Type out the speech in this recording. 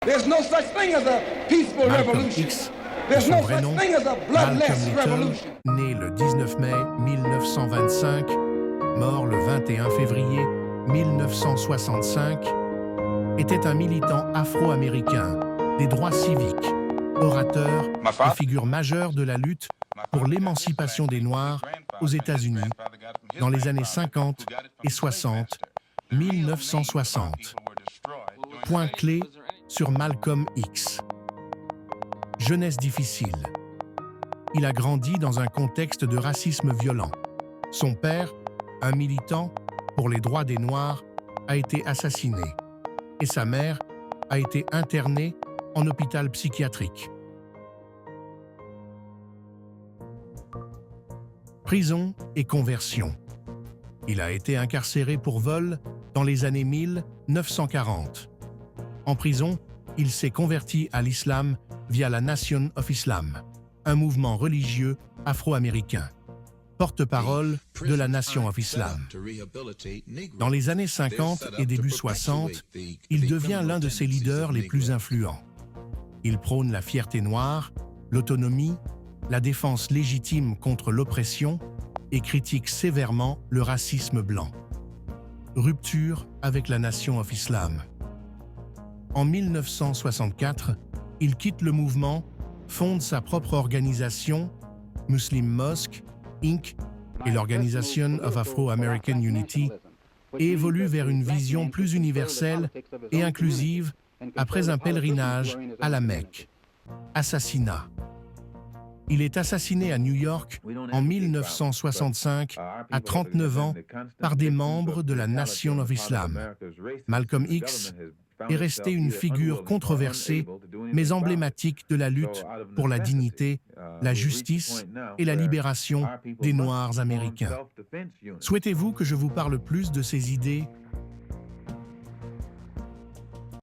There's no such thing as a peaceful Malcolm revolution. X, There's son no vrai such nom, thing as a bloodless Malcolm Little, revolution. né le 19 mai 1925, mort le 21 février 1965, était un militant afro-américain des droits civiques, orateur et figure majeure de la lutte pour l'émancipation des Noirs aux États-Unis dans les années 50 et 60, 1960. Point clé sur Malcolm X. Jeunesse difficile. Il a grandi dans un contexte de racisme violent. Son père, un militant pour les droits des Noirs, a été assassiné et sa mère a été internée en hôpital psychiatrique. Prison et conversion. Il a été incarcéré pour vol dans les années 1940. En prison, il s'est converti à l'islam via la Nation of Islam, un mouvement religieux afro-américain, porte-parole de la Nation of Islam. Dans les années 50 et début 60, il devient l'un de ses leaders les plus influents. Il prône la fierté noire, l'autonomie, la défense légitime contre l'oppression et critique sévèrement le racisme blanc. Rupture avec la Nation of Islam. En 1964, il quitte le mouvement, fonde sa propre organisation, Muslim Mosque, Inc. et l'Organisation of Afro-American Unity, et évolue vers une vision plus universelle et inclusive après un pèlerinage à la Mecque. Assassinat. Il est assassiné à New York en 1965, à 39 ans, par des membres de la Nation of Islam. Malcolm X est resté une figure controversée, mais emblématique de la lutte pour la dignité, la justice et la libération des Noirs américains. Souhaitez-vous que je vous parle plus de ces idées